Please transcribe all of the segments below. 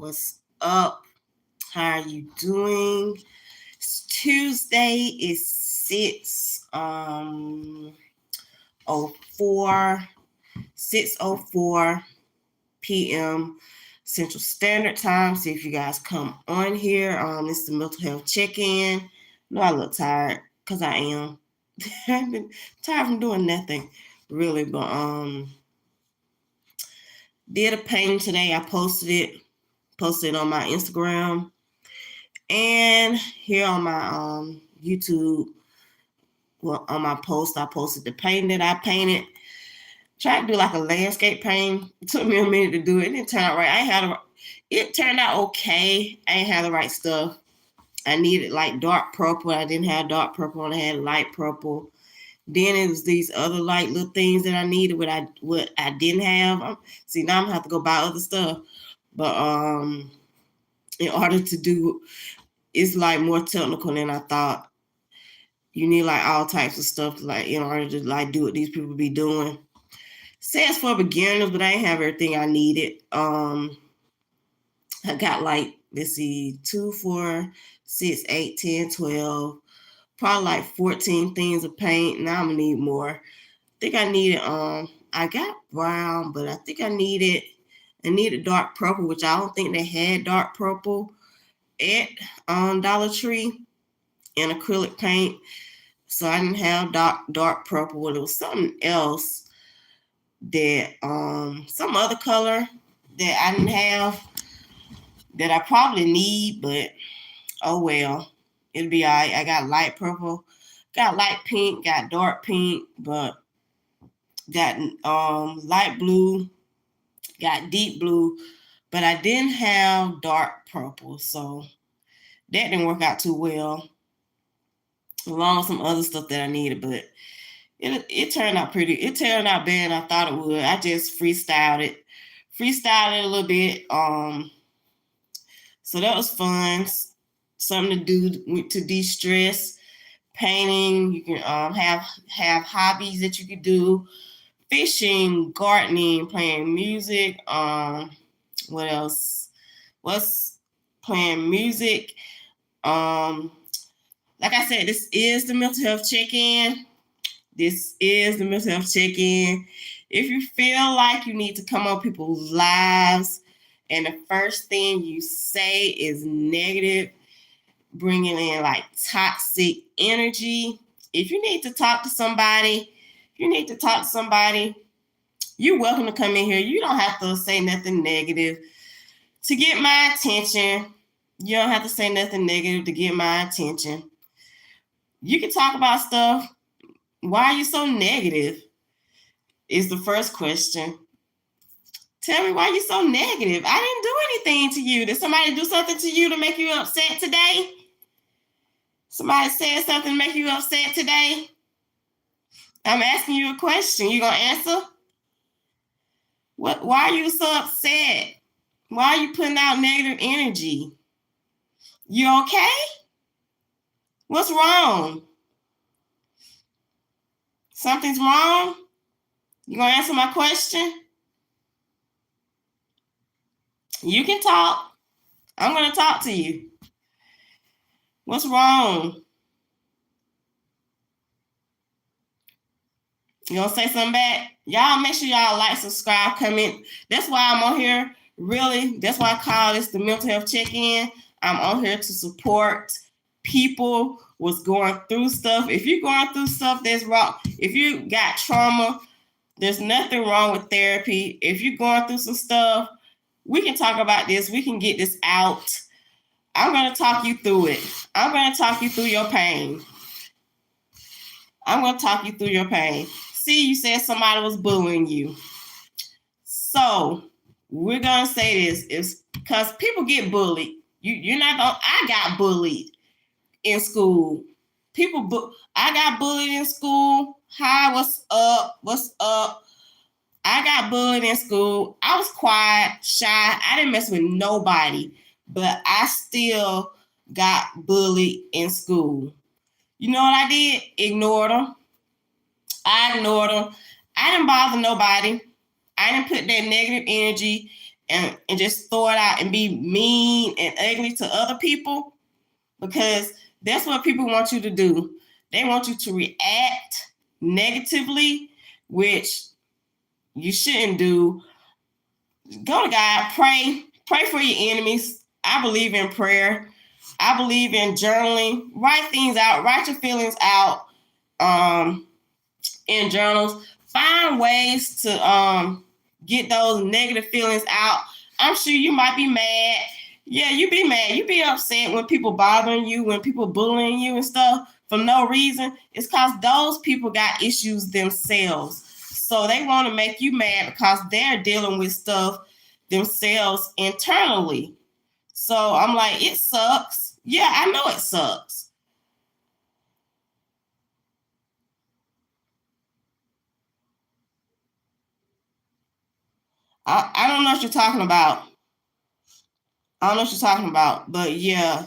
What's up? How are you doing? It's Tuesday. It's 6:04 6:04 p.m. Central Standard Time. See if you guys come on here. It's the mental health check-in. No, I look tired because I am. I've been tired from doing nothing really, but did a painting today. I posted it on my Instagram. And here on my YouTube, well, on my post, I posted the painting that I painted. Tried to do like a landscape painting. It took me a minute to do it. It didn't turn out right. It turned out okay. I ain't had the right stuff. I needed like dark purple. I didn't have dark purple, and I had light purple. Then it was these other like little things that I needed, what I didn't have. See, now I'm gonna have to go buy other stuff. But in order to do, it's like more technical than I thought. You need like all types of stuff like in order to like do what these people be doing. Says for beginners, but I ain't have everything I needed. I got like, let's see, 2, 4, 6, 8, 10, 12, probably like 14 things of paint. Now I'm gonna need more. I think I needed I got brown, but I think I needed dark purple, which I don't think they had dark purple at Dollar Tree in acrylic paint. So I didn't have dark purple. It was something else that some other color that I didn't have that I probably need, but oh well. It'll be all right. I got light purple, got light pink, got dark pink, but got light blue, got deep blue, but I didn't have dark purple, so that didn't work out too well. Along with some other stuff that I needed, but it turned out pretty. It turned out better than I thought it would. I just freestyled it a little bit. So that was fun. Something to do to de-stress. Painting. You can have hobbies that you could do. Fishing, gardening, playing music. What else? What's playing music? Like I said, this is the mental health check-in. If you feel like you need to come on people's lives and the first thing you say is negative, bringing in like toxic energy, if you need to talk to somebody, you're welcome to come in here. You don't have to say nothing negative to get my attention. You don't have to say nothing negative to get my attention. You can talk about stuff. Why are you so negative? Is the first question. Tell me why you're so negative. I didn't do anything to you. Did somebody do something to you to make you upset today? Somebody said something to make you upset today? I'm asking you a question. You gonna answer? Why are you so upset? Why are you putting out negative energy? You okay? What's wrong? Something's wrong? You gonna answer my question? You can talk. I'm gonna talk to you. What's wrong? You gonna say something back? Y'all make sure y'all like, subscribe, comment. That's why I'm on here. Really, that's why I call this the mental health check-in. I'm on here to support people who's going through stuff. If you're going through stuff that's wrong, if you got trauma, there's nothing wrong with therapy. If you're going through some stuff, we can talk about this. We can get this out. I'm going to talk you through it. I'm going to talk you through your pain. See, you said somebody was bullying you. So we're going to say this. It's because people get bullied. You're not going to, I got bullied in school. I got bullied in school. Hi, what's up? I got bullied in school. I was quiet, shy. I didn't mess with nobody, but I still got bullied in school. You know what I did? Ignored them. I ignored them. I didn't bother nobody. I didn't put that negative energy and just throw it out and be mean and ugly to other people, because that's what people want you to do. They want you to react negatively, which you shouldn't do. Go to God, pray for your enemies. I believe in prayer. I believe in journaling. Write things out. Write your feelings out in journals. Find ways to get those negative feelings out. I'm sure you might be mad. Yeah, you be mad. You be upset when people bothering you, when people bullying you and stuff for no reason. It's because those people got issues themselves. So they want to make you mad because they're dealing with stuff themselves internally. So I'm like, it sucks. Yeah, I know it sucks. I don't know what you're talking about. I don't know what you're talking about, but yeah.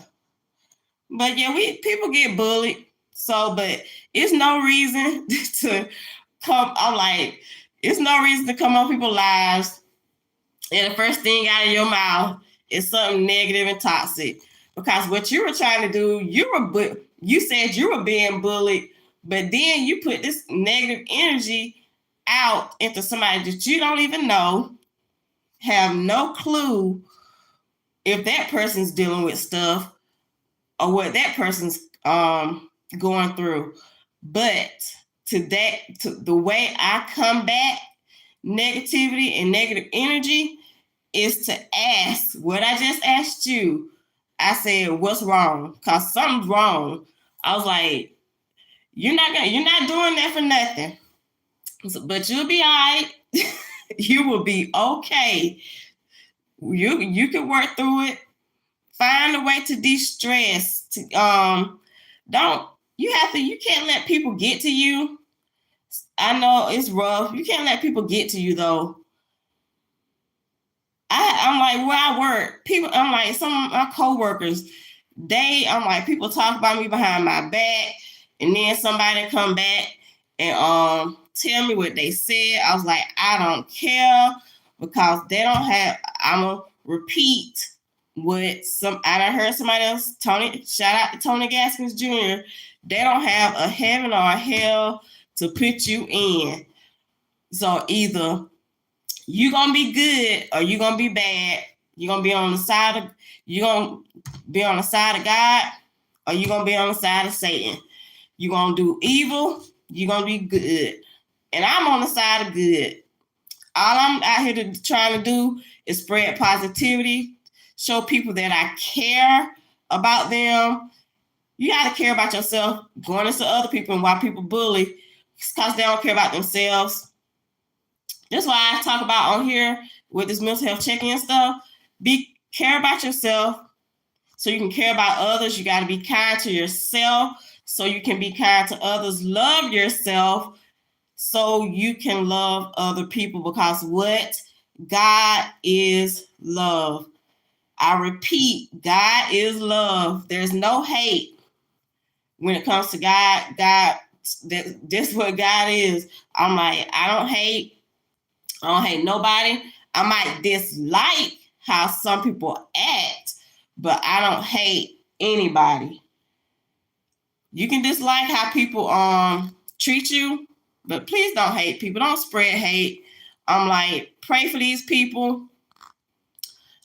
But yeah, people get bullied. So, but it's no reason to come. I'm like, it's no reason to come on people's lives and the first thing out of your mouth is something negative and toxic. Because what you were trying to do, you said you were being bullied, but then you put this negative energy out into somebody that you don't even know, have no clue if that person's dealing with stuff or what that person's going through. But to the way I combat negativity and negative energy is to ask what I just asked you. I said, what's wrong? Because something's wrong. I was like, you're not doing that for nothing. But you'll be all right. You will be okay. You can work through it. Find a way to de-stress. You can't let people get to you. I know it's rough. You can't let people get to you though. I'm like, where I work, people, I'm like, some of my coworkers, I'm like, people talk about me behind my back, and then somebody come back and tell me what they said. I was like, I don't care, because they don't have, I'm gonna repeat what I done heard somebody else, shout out to Tony Gaskins Jr. They don't have a heaven or a hell to put you in. So either you're gonna be good or you're gonna be bad. You're gonna be on the side of God, or you're gonna be on the side of Satan. You're gonna do evil, you're gonna be good. And I'm on the side of good. All I'm out here trying to do is spread positivity, show people that I care about them. You gotta care about yourself. Going into other people and why people bully, it's because they don't care about themselves. That's why I talk about on here with this mental health check-in stuff. Care about yourself so you can care about others. You got to be kind to yourself so you can be kind to others. Love yourself so you can love other people, because what? God is love. I repeat, God is love. There's no hate when it comes to God. That's what God is. I'm like, I don't hate nobody. I might dislike how some people act, but I don't hate anybody. You can dislike how people treat you, but please don't hate people. Don't spread hate. I'm like, pray for these people.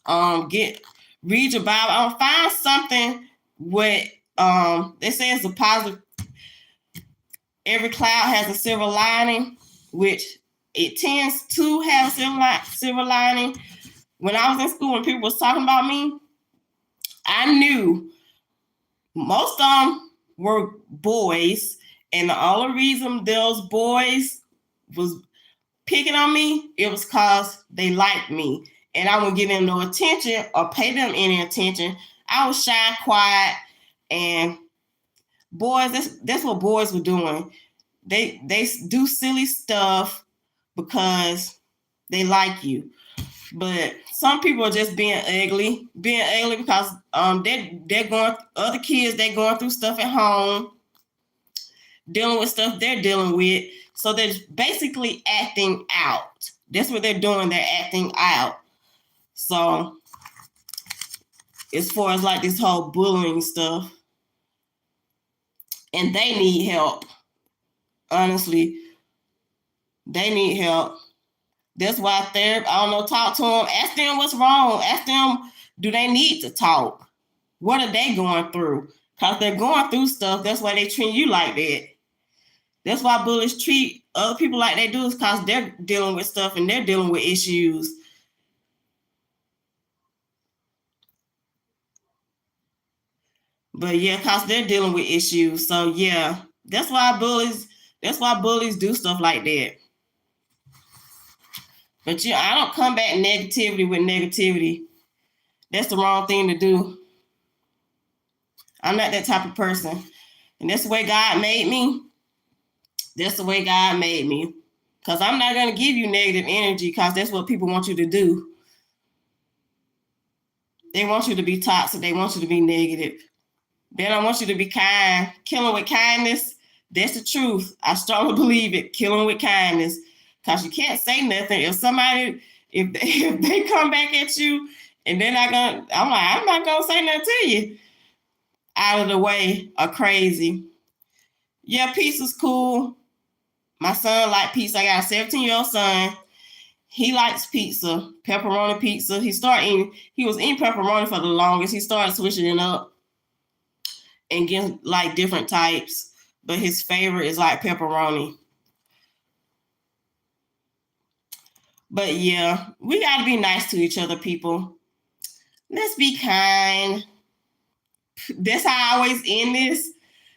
Read your Bible. Find something with they say it's a positive. Every cloud has a silver lining, which it tends to have a silver lining. When I was in school and people was talking about me, I knew most of them were boys, and the only reason those boys was picking on me, it was because they liked me, and I wouldn't give them no attention or pay them any attention. I was shy, quiet, and boys, that's what boys were doing. They do silly stuff because they like you. But some people are just being ugly because they're going, other kids, they're going through stuff at home, dealing with stuff they're dealing with. So they're basically acting out. That's what they're doing. They're acting out. So as far as like this whole bullying stuff, and they need help. Honestly, they need help. That's why I don't know, talk to them. Ask them what's wrong. Ask them, do they need to talk? What are they going through? Because they're going through stuff. That's why they treat you like that. That's why bullies treat other people like they do, is because they're dealing with stuff and they're dealing with issues. But yeah, because they're dealing with issues. So yeah, that's why bullies do stuff like that. But yeah, I don't combat negativity with negativity. That's the wrong thing to do. I'm not that type of person. And that's the way God made me. That's the way God made me. Because I'm not going to give you negative energy, because that's what people want you to do. They want you to be toxic. They want you to be negative. They don't want you to be kind. Killing with kindness, that's the truth. I strongly believe it. Killing with kindness. Because you can't say nothing. If they come back at you and they're not going to, I'm not going to say nothing to you. Out of the way are crazy. Yeah, pizza's cool. My son likes pizza. I got a 17-year-old son. He likes pizza, pepperoni pizza. He was eating pepperoni for the longest. He started switching it up and getting like different types. But his favorite is like pepperoni. But yeah, we got to be nice to each other, people. Let's be kind. That's how I always end this.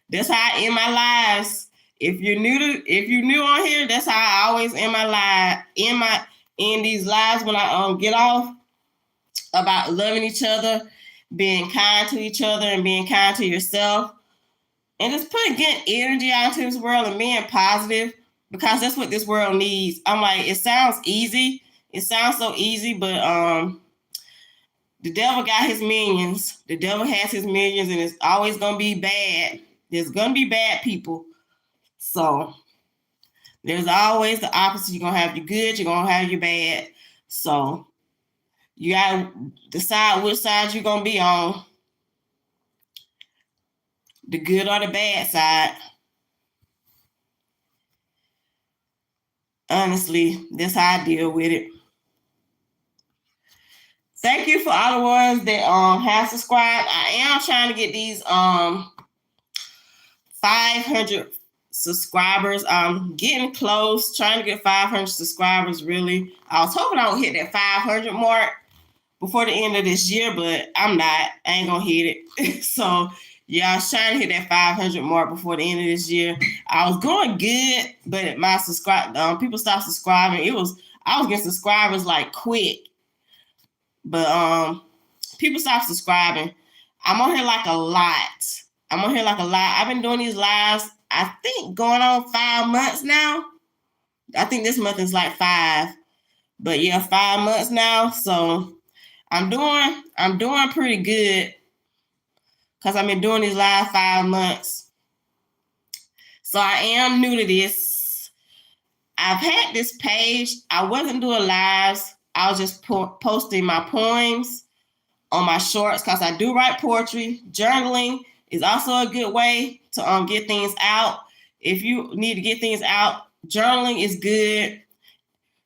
That's how I end my lives. If you're new on here, that's how I always end my live. In these lives when I get off, about loving each other, being kind to each other, and being kind to yourself, and just putting good energy out into this world and being positive, because that's what this world needs. I'm like, it sounds easy. It sounds so easy, but the devil got his minions. The devil has his minions, and it's always gonna be bad. There's gonna be bad people. So there's always the opposite. You're gonna have your good, you're gonna have your bad. So you gotta decide which side you're gonna be on. The good or the bad side. Honestly, that's how I deal with it. Thank you for all the ones that have subscribed. I am trying to get these 500 subscribers. I'm getting close, trying to get 500 subscribers, really. I was hoping I would hit that 500 mark before the end of this year, but I'm not. I ain't gonna hit it. So yeah, I was trying to hit that 500 mark before the end of this year. I was going good, but my people stopped subscribing. I was getting subscribers like quick, but people stopped subscribing. I'm on here like a lot. I've been doing these lives, I think, going on 5 months now. I think this month is like 5. But yeah, 5 months now. So I'm doing pretty good, because I've been doing these live 5 months. So I am new to this. I've had this page. I wasn't doing lives. I was just posting my poems on my shorts, because I do write poetry. Journaling is also a good way to get things out. If you need to get things out, journaling is good.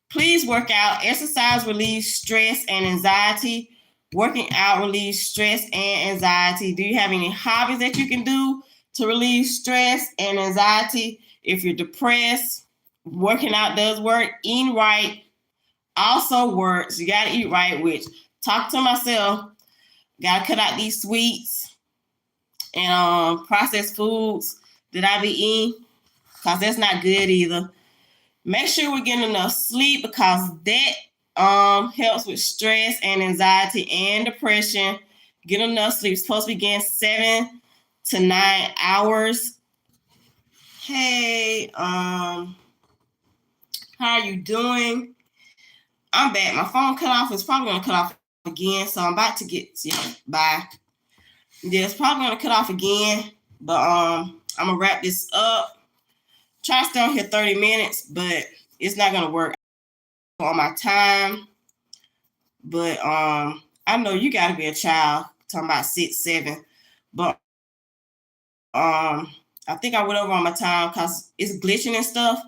Please work out. Exercise relieves stress and anxiety. Working out relieves stress and anxiety. Do you have any hobbies that you can do to relieve stress and anxiety? If you're depressed, working out does work. Eating right also works. You got to eat right, which, talk to myself, got to cut out these sweets and processed foods that I be eating, because that's not good either. Make sure we're getting enough sleep, because that helps with stress and anxiety and depression. Get enough sleep. It's supposed to be getting 7 to 9 hours. Hey, how are you doing? I'm back. My phone cut off. It's probably going to cut off again. So I'm about to bye. Yeah, it's probably going to cut off again. But I'm going to wrap this up. Try to stay on here 30 minutes, but it's not going to work on my time. But I know you gotta be a child, talking about 6, 7. But I think I went over on my time because it's glitching and stuff.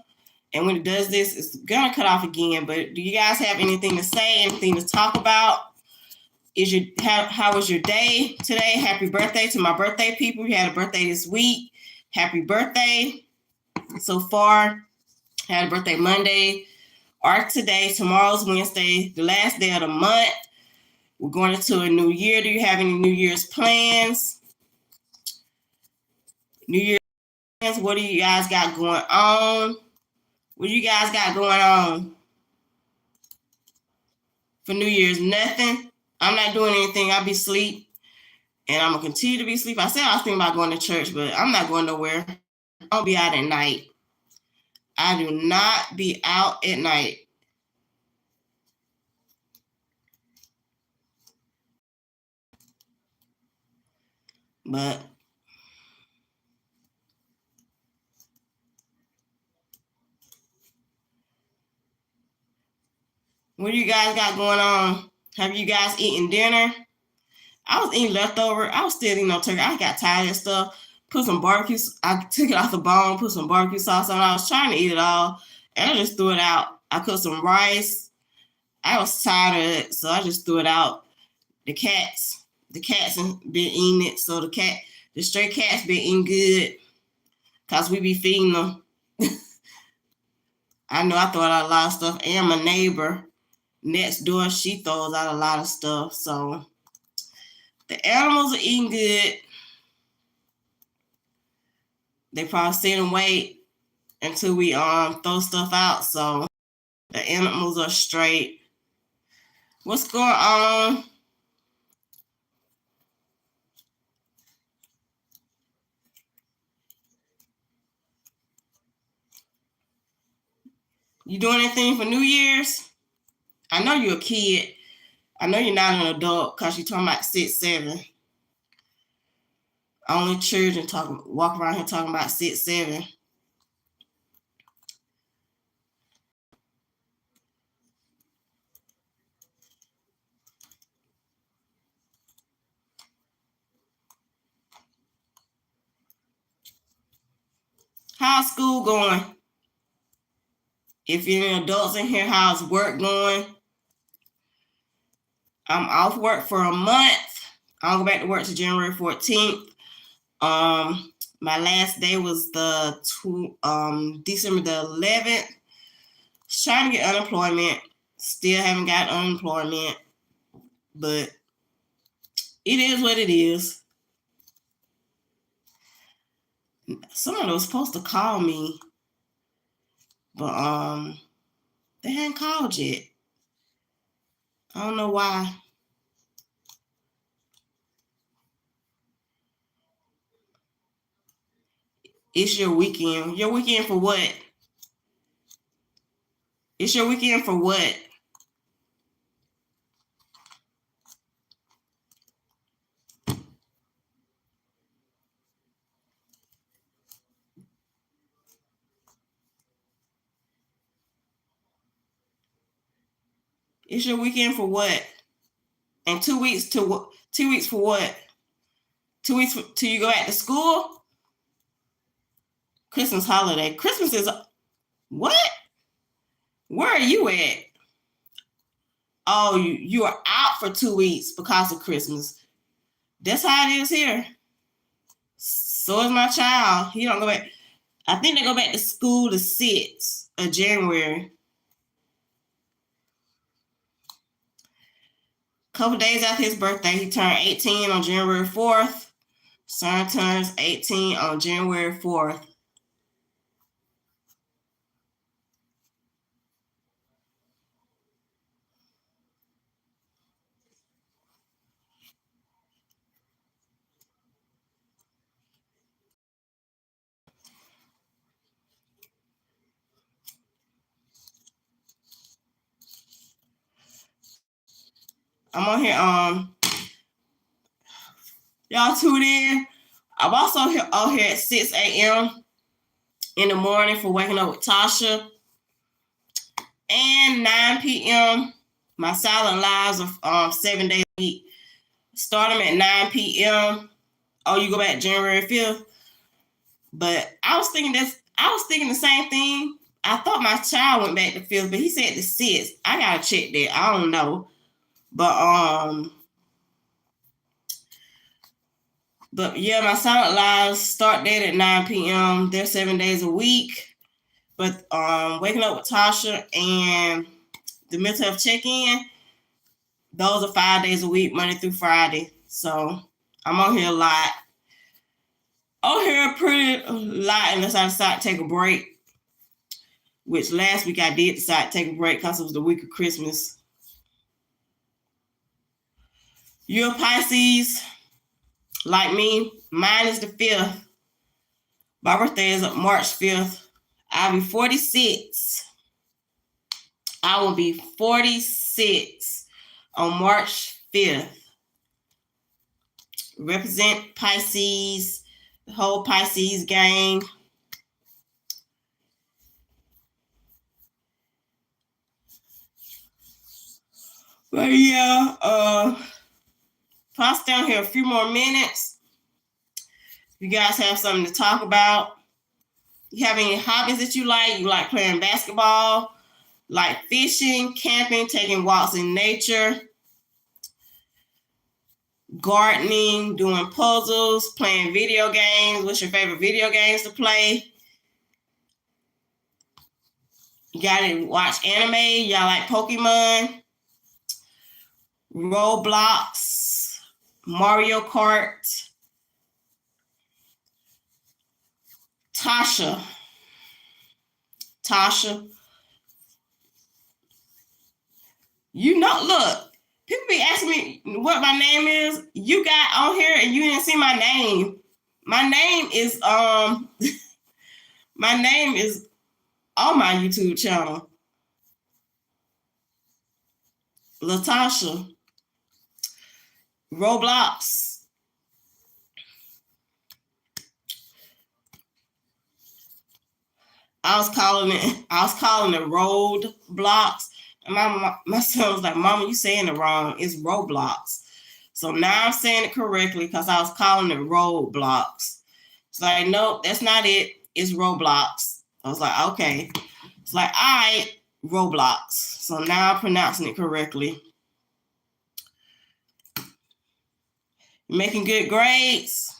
And when it does this, it's gonna cut off again. But do you guys have anything to say, anything to talk about? How was your day today? Happy birthday to my birthday people. You had a birthday this week. Happy birthday so far. Had a birthday Monday or today. Tomorrow's Wednesday, the last day of the month. We're going into a new year. Do you have any New Year's plans? New Year's plans, what do you guys got going on? What do you guys got going on for New Year's? Nothing. I'm not doing anything. I'll be asleep. And I'm going to continue to be asleep. I said I was thinking about going to church, but I'm not going nowhere. I'll be out at night. I do not be out at night. But what do you guys got going on? Have you guys eaten dinner? I was eating leftover. I was still eating no turkey. I got tired of that stuff. Put some barbecue. I took it off the bone, put some barbecue sauce on. I was trying to eat it all, and I just threw it out. I cooked some rice. I was tired of it, so I just threw it out. The cats have been eating it, so the stray cats been eating good, cause we be feeding them. I know I throw out a lot of stuff, and my neighbor next door, she throws out a lot of stuff. So the animals are eating good. They probably sit and wait until we throw stuff out. So the animals are straight. What's going on? You doing anything for New Year's? I know you're a kid. I know you're not an adult because you're talking about 6, 7. Only children walk around here talking about 6, 7. How's school going? If you're any adults in here, how's work going? I'm off work for a month. I'll go back to work to January 14th. My last day was the December the 11th. Trying to get unemployment. Still haven't got unemployment, but it is what it is. Someone was supposed to call me, but they hadn't called yet. I don't know why. It's your weekend. Your weekend for what? It's your weekend for what? It's your weekend for what? And 2 weeks to 2 weeks for what? 2 weeks till you go back to school? Christmas holiday. Christmas is what? Where are you at? Oh, you are out for 2 weeks because of Christmas. That's how it is here. So is my child. He don't go back. I think they go back to school the 6th of January. Couple days after his birthday, he turned 18 on January 4th. Son turns 18 on January 4th. I'm on here. Y'all tune in. I'm also here at 6 a.m. in the morning for waking up with Tasha, and 9 p.m. My silent lives are 7 days a week. Start them at 9 p.m. Oh, you go back January 5th. But I was thinking the same thing. I thought my child went back to 5th, but he said the 6th. I gotta check that. I don't know. But yeah, my silent lives start that at 9 p.m. They're 7 days a week. But waking up with Tasha and the mental health check-in, those are 5 days a week, Monday through Friday. So I'm on here a lot. On here pretty a lot unless I decide to take a break. Which last week I did decide to take a break because it was the week of Christmas. You're a Pisces, like me. Mine is the 5th. My birthday is March 5th. I'll be 46. I will be 46 on March 5th. Represent Pisces, the whole Pisces gang. But yeah, I'll stay down here a few more minutes. If you guys have something to talk about, you have any hobbies that you like playing basketball, like fishing, camping, taking walks in nature, gardening, doing puzzles, playing video games. What's your favorite video games to play? You gotta watch anime. Y'all like Pokemon, Roblox, Mario Kart. Tasha, look, people be asking me what my name is. You got on here and you didn't see my name. My name is my name is on my YouTube channel. Latasha. Roblox. I was calling it Roadblocks. And my son was like, Mama, you saying it wrong. It's Roblox. So now I'm saying it correctly because I was calling it Roadblocks. It's like, nope, that's not it. It's Roblox. I was like, okay. It's like, all right, Roblox. So now I'm pronouncing it correctly. Making good grades.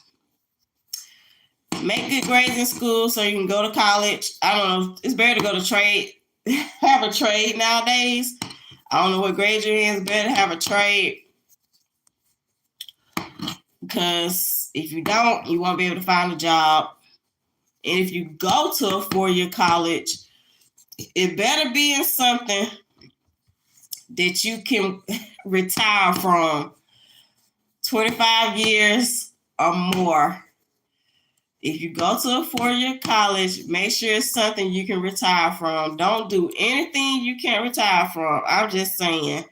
Make good grades in school so you can go to college. I don't know. It's better to go to trade, have a trade nowadays. I don't know what grade you're in. It's better to have a trade. Because if you don't, you won't be able to find a job. And if you go to a 4-year college, it better be in something that you can retire from 25 years or more. If you go to a 4-year college, make sure it's something you can retire from. Don't do anything you can't retire from. I'm just saying.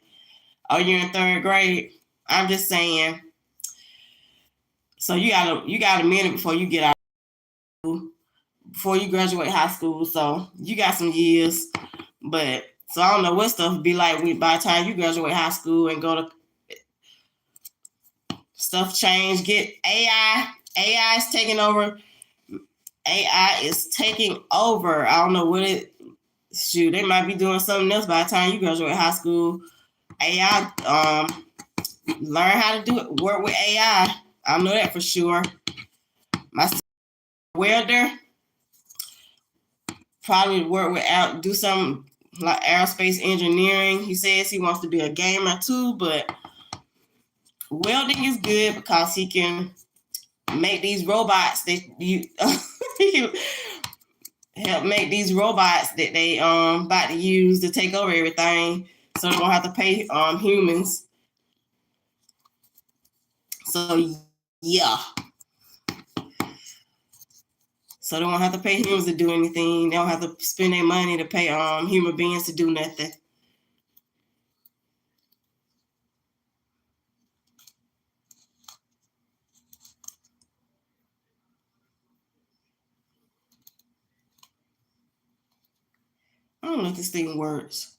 Oh, you're in 3rd grade? I'm just saying. So you got a minute before you get out of school, before you graduate high school. So you got some years. But so I don't know what stuff would be like by the time you graduate high school and go to stuff change. Get AI. AI is taking over. AI is taking over. I don't know what they might be doing something else by the time you graduate high school. AI, learn how to do it, work with AI. I know that for sure. My welder, probably do some like aerospace engineering. He says he wants to be a gamer too, but welding is good because he can make these robots that you help make these robots that they about to use to take over everything, so they don't have to pay humans. So yeah. So they don't have to pay humans to do anything. They don't have to spend their money to pay human beings to do nothing. I don't know if this thing works.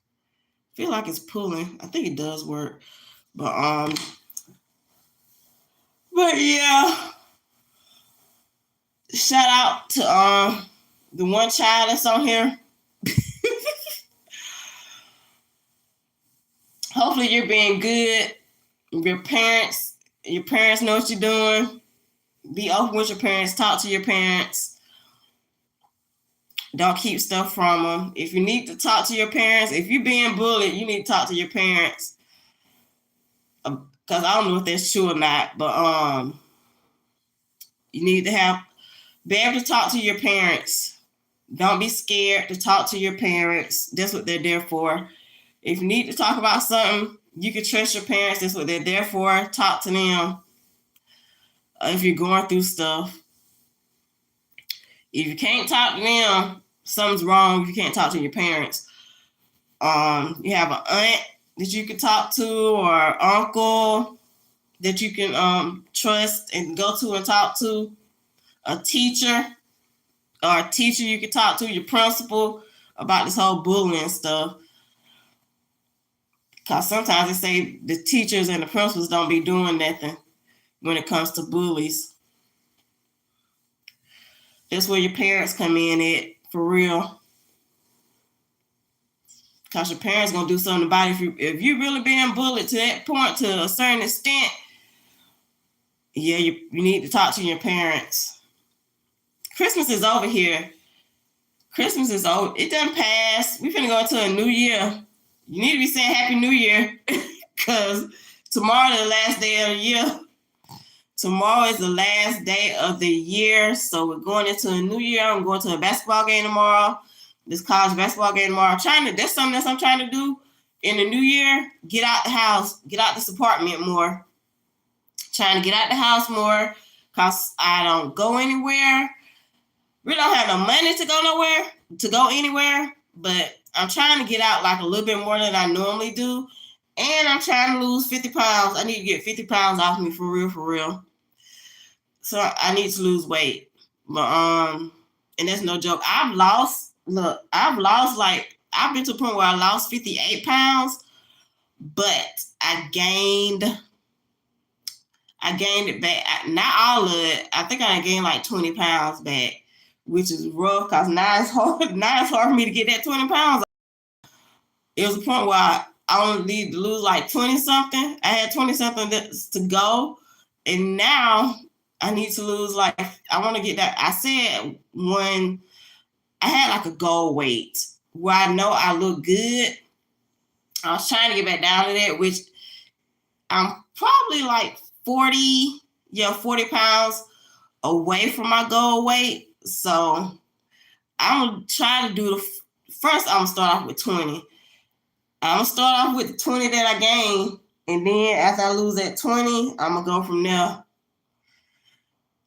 feel like it's pulling. I think it does work. But yeah. Shout out to the one child that's on here. Hopefully you're being good. Your parents know what you're doing. Be open with your parents. Talk to your parents. Don't keep stuff from them. If you need to talk to your parents, if you're being bullied, you need to talk to your parents. Because I don't know if that's true or not, but you need to be able to talk to your parents. Don't be scared to talk to your parents. That's what they're there for. If you need to talk about something, you can trust your parents. That's what they're there for. Talk to them. If you're going through stuff. If you can't talk to them, something's wrong. If you can't talk to your parents. You have an aunt that you can talk to, or uncle that you can trust and go to and talk to. A teacher you can talk to, your principal, about this whole bullying stuff. Because sometimes they say the teachers and the principals don't be doing nothing when it comes to bullies. That's where your parents come in at, for real. Because your parents going to do something about it. If you're really being bullied to that point, to a certain extent, yeah, you need to talk to your parents. Christmas is over here. Christmas is over. It done passed. We finna go into a new year. You need to be saying Happy New Year, because tomorrow is the last day of the year. Tomorrow is the last day of the year, so we're going into a new year. I'm going to a basketball game tomorrow. This college basketball game tomorrow. That's something that I'm trying to do in the new year. Get out the house. Get out this apartment more. Trying to get out the house more, because I don't go anywhere. We don't have no money to go anywhere, but I'm trying to get out like a little bit more than I normally do. And I'm trying to lose 50 pounds. I need to get 50 pounds off me, for real. So I need to lose weight. But and that's no joke. I've been to a point where I lost 58 pounds, but I gained it back. Not all of it. I think I gained like 20 pounds back, which is rough, because now it's hard for me to get that 20 pounds. It was a point where I only need to lose like 20 something. I had 20 something to go, and now I need to lose, like, I want to get that. I said when I had like a goal weight where I know I look good. I was trying to get back down to that, which I'm probably like 40 pounds away from my goal weight. So I'm going to try to do first I'm going to start off with 20. I'm going to start off with the 20 that I gained. And then after I lose that 20, I'm going to go from there.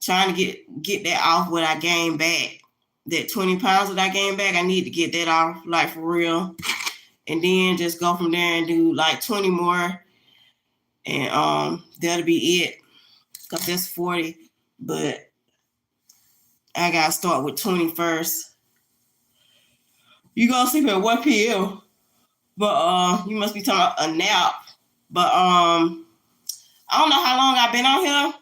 Trying to get that off what I gained back. That 20 pounds that I gained back, I need to get that off, like, for real. And then just go from there and do like 20 more. And that'll be it. Because that's 40. But I got to start with 20 first. You go sleep at 1 p.m. But you must be talking about a nap. But I don't know how long I've been on here.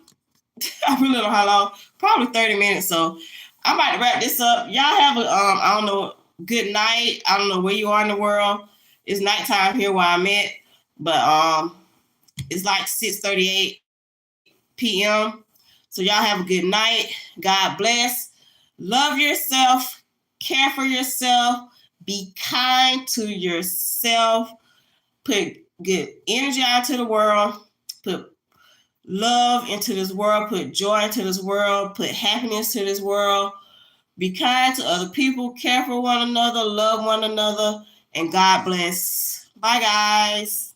I really don't know how long. Probably 30 minutes. So I'm about to wrap this up. Y'all have a I don't know, good night. I don't know where you are in the world. It's nighttime here where I'm at. But it's like 6:38 p.m. So y'all have a good night. God bless. Love yourself. Care for yourself. Be kind to yourself. Put good energy out to the world. Put love into this world. Put joy into this world. Put happiness to this world. Be kind to other people. Care for one another. Love one another. And God bless. Bye, guys.